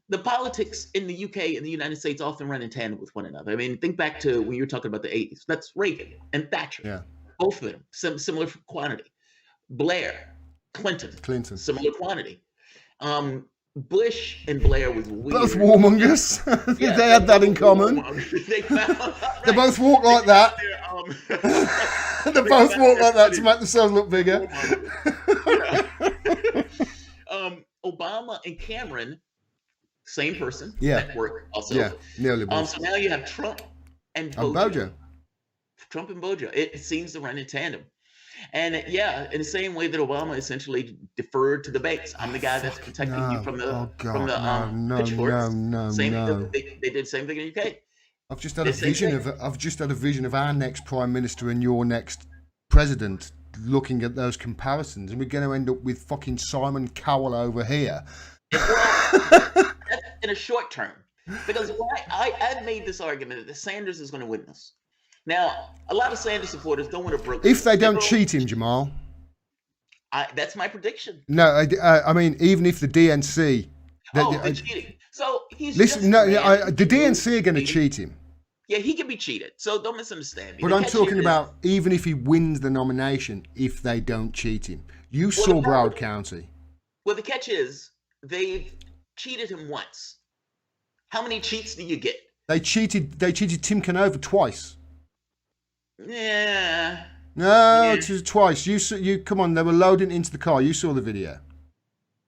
the politics in the UK and the United States often run in tandem with one another. I mean, think back to when you were talking about the 80s. That's Reagan and Thatcher, Yeah. both of them, similar quantity. Blair, Clinton, Clinton. similar quantity. Bush and Blair was Both weird. warmongers. Yeah, They had that in common. they found They both walk like that. They both walk like that to make themselves look bigger. Obama and Cameron, same person. Yeah. Network also. Yeah, neoliberals. So now you have Trump and And Bojo. Bojo. Trump and Bojo. It seems to run in tandem. And yeah, in the same way that Obama essentially deferred to the banks. I'm the guy that's protecting you from the pitchforks. They did the same thing in the UK. I've just had a vision of our next prime minister and your next president looking at those comparisons, and we're going to end up with fucking Simon Cowell over here. Well, that's in a short term, because I've made this argument that Sanders is going to win this. Now, a lot of Sanders supporters don't want to broke. If they don't cheat him, Jamal. That's my prediction. No, I mean, even if the DNC. The cheating. So he's listen. No, the DNC are going to cheat him. Yeah, he can be cheated. So don't misunderstand me. But I'm talking about even if he wins the nomination, if they don't cheat him. You saw Broward County. Well, the catch is they've cheated him once. How many cheats do you get? They cheated Tim Canova twice. Yeah. No, it was twice. You come on. They were loading into the car. You saw the video.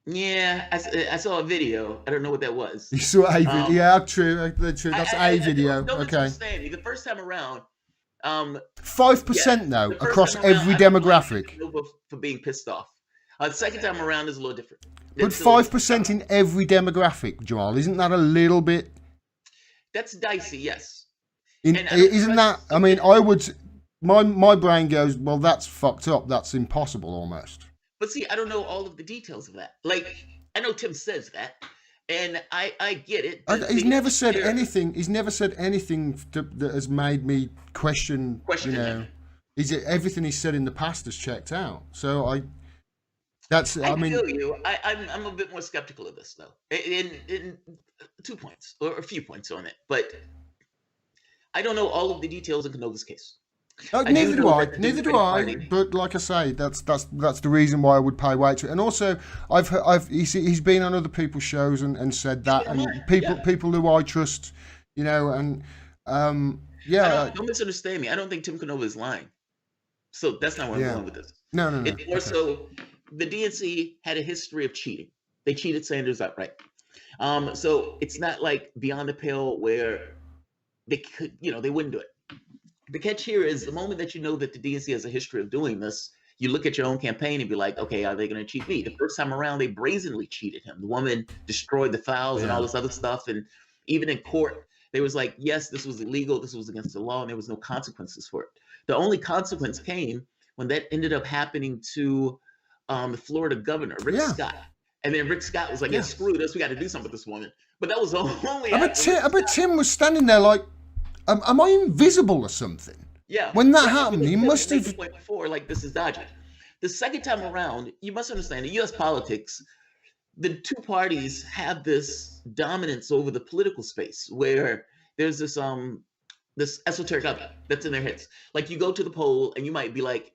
Yeah, I saw a video. I don't know what that was. You saw a video. Yeah, true. That's a video. Okay. The first time around, 5% though across every demographic. For being pissed off. The second time around is a little different. But 5% in every demographic, Joel, isn't that a little bit? That's dicey, yes. Isn't that? I mean, I would. My brain goes, well, that's fucked up. That's impossible almost. But see, I don't know all of the details of that. Like, I know Tim says that, and I get it. He's never said anything. He's never said anything that has made me question. Him. Everything he's said in the past has checked out. So I mean, feel you. I'm a bit more skeptical of this though. In 2 points or a few points on it, but I don't know all of the details in Canova's case. Neither do I. But like I say, that's the reason why I would pay weight to it. And also, he's been on other people's shows and said that, and people who I trust, and Don't misunderstand me. I don't think Tim Canova is lying. So that's not where I'm going with this. No. It's more so the DNC had a history of cheating. They cheated Sanders outright. So it's not like beyond the pale where they could, they wouldn't do it. The catch here is the moment that you know that the DNC has a history of doing this, you look at your own campaign and be like, okay, are they going to cheat me? The first time around, they brazenly cheated him. The woman destroyed the files and all this other stuff. And even in court, they was like, yes, this was illegal. This was against the law. And there was no consequences for it. The only consequence came when that ended up happening to the Florida governor, Rick Scott. And then Rick Scott was like, yeah, screw this. We got to do something with this woman. But that was the only. I bet Tim was standing there like, am I invisible or something? Yeah. When that happened, he must have. Before, like, this is dodgy. The second time around, you must understand, in U.S. politics, the two parties have this dominance over the political space where there's this esoteric other that's in their heads. Like, you go to the poll and you might be like,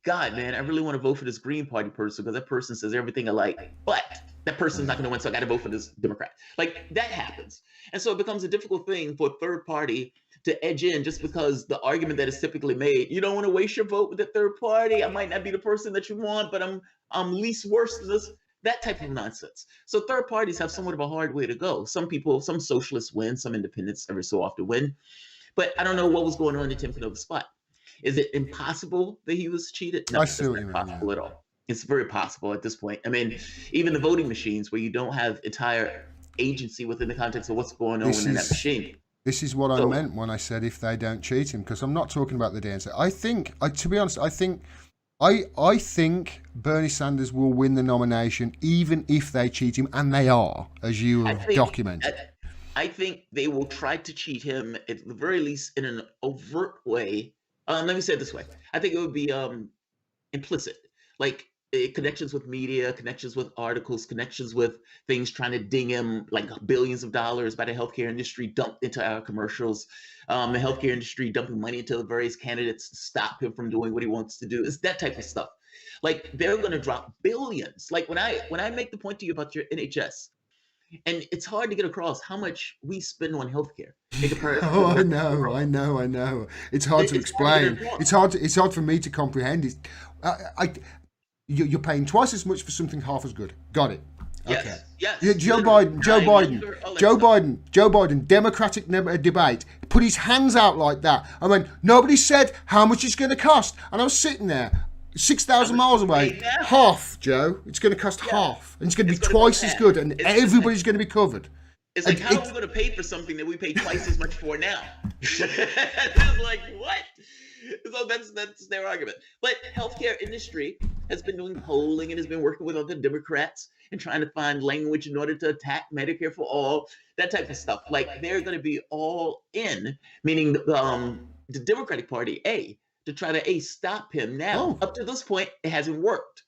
God, man, I really want to vote for this Green Party person because that person says everything I like, but that person's not going to win, so I got to vote for this Democrat. Like, that happens. And so it becomes a difficult thing for a third party to edge in just because the argument that is typically made, you don't want to waste your vote with the third party. I might not be the person that you want, but I'm least worst in this, that type of nonsense. So third parties have somewhat of a hard way to go. Some socialists win, some independents every so often win. But I don't know what was going on in Tim Canova's spot. Is it impossible that he was cheated? No, it's not possible at all. It's very possible at this point. I mean, even the voting machines where you don't have entire agency within the context of what's going on in that machine. This is what I meant when I said if they don't cheat him, because I'm not talking about the DNC. To be honest, I think Bernie Sanders will win the nomination even if they cheat him, and they are, as you have documented. I think they will try to cheat him at the very least in an overt way. Let me say it this way. I think it would be implicit. Like, connections with media, connections with articles, connections with things trying to ding him like billions of dollars by the healthcare industry dumped into our commercials. The healthcare industry dumping money into the various candidates to stop him from doing what he wants to do. It's that type of stuff. Like they're going to drop billions. Like when I make the point to you about your NHS, and it's hard to get across how much we spend on healthcare in comparison to Oh, the I rest of the know, I world. know, I know. It's hard to It's hard to get explain. it across. It's hard for me to comprehend. You're paying twice as much for something half as good. Got it. Okay. Yes, Yeah, yes, Joe literally. Biden, Joe Time Biden, longer, all that Joe stuff. Biden, Joe Biden, Democratic debate, put his hands out like that. I mean, nobody said how much it's going to cost. And I was sitting there, 6,000 miles away, now? half, Joe. It's going to cost half. And it's going to be It's gonna go twice as half. good. And It's everybody's going to be covered. It's like, And how are it- we going to pay for something that we pay twice as much for now? It's like, what? So that's their argument. But healthcare industry has been doing polling and has been working with other Democrats and trying to find language in order to attack Medicare for all, that type of stuff. Like they're going to be all in, meaning the Democratic Party, to try to stop him. Now, Oh. up to this point, it hasn't worked.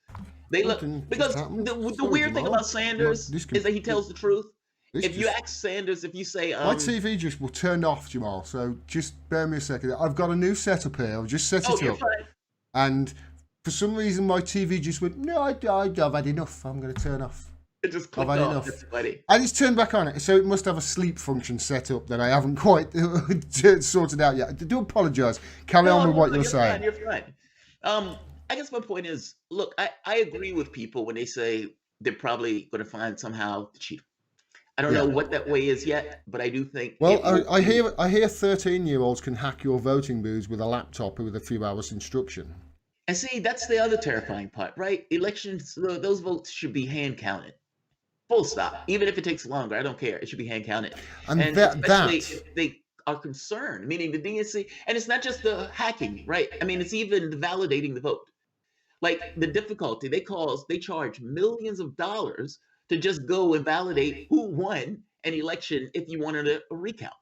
They look Something just because happened. the Sorry, weird thing Jamal. about Sanders This is that he tells the truth. this If you just- ask Sanders, if you say, My TV just will turn off, Jamal. So just bear me a second. I've got a new setup here. I've just set "Oh, it you're up, fine," and for some reason my TV just went. No, I've had enough. I'm going to turn off. it just clicked had off. enough. That's funny. And it's turned back on. So it must have a sleep function set up that I haven't quite sorted out yet. I do apologise. Carry on with what you were saying. You're fine. I guess my point is, look, I agree with people when they say they're probably going to find somehow to cheat. I don't know what that way is yet, but I do think. Well, it will I be. hear 13-year-olds can hack your voting booths with a laptop with a few hours instruction. And see, that's the other terrifying part, right? Elections, those votes should be hand counted. Full stop. Even if it takes longer, I don't care. It should be hand counted. And Especially if they are concerned, meaning the DNC, and it's not just the hacking, right? I mean, it's even the validating the vote. Like the difficulty they charge millions of dollars to just go and validate who won an election if you wanted a recount.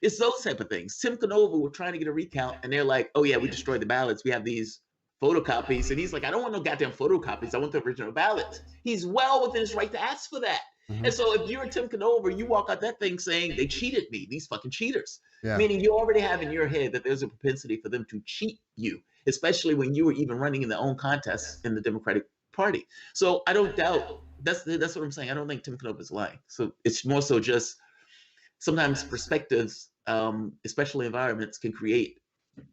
It's those type of things. Tim Canova were trying to get a recount, and they're like, "Oh yeah, we destroyed the ballots. We have these photocopies," and he's like, "I don't want no goddamn photocopies. I want the original ballots." He's well within his right to ask for that. Mhm. And so if you're Tim Canova, you walk out that thing saying they cheated me, these fucking cheaters. Yeah. Meaning you already have in your head that there's a propensity for them to cheat you, especially when you were even running in their own contests in the Democratic Party. So I don't doubt that's what I'm saying. I don't think Tim Canova is lying. So it's more so just sometimes perspectives, especially environments, can create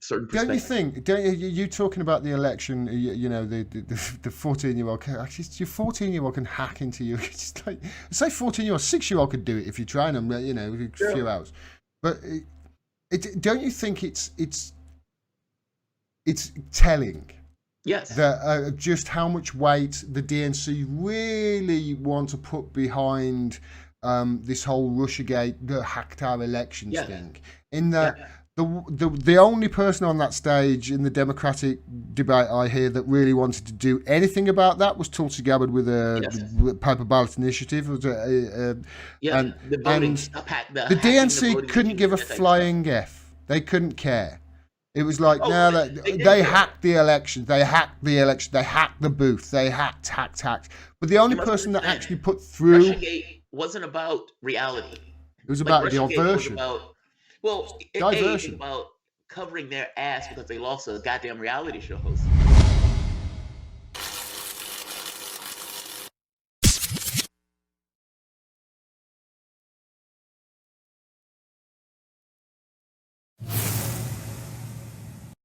certain Don't you perspectives. think? Don't you talking about the election? You know, the 14-year-old. Actually, your 14-year-old can hack into you. It's like, say 14-year-old, 6-year-old could do it if you train them. You know, a few hours. But don't you think it's telling Yes. that just how much weight the DNC really want to put behind this whole Russiagate, the hacked our elections Yeah. thing? In that. Yeah. The only person on that stage in the Democratic debate I hear that really wanted to do anything about that was Tulsi Gabbard with a paper ballot initiative. It was Yeah. and- the voting, and the the hacking DNC voting couldn't give a machines, that type of stuff. flying F. They couldn't care. It was like, Oh, no, they they did care. hacked the election. They hacked the election. They hacked the booth. They hacked. But the only You must person that understand, actually put through, Russiagate wasn't about reality. it was Like about the Russiagate was diversion. about, well, Diversion. about covering their ass because they lost a goddamn reality show host.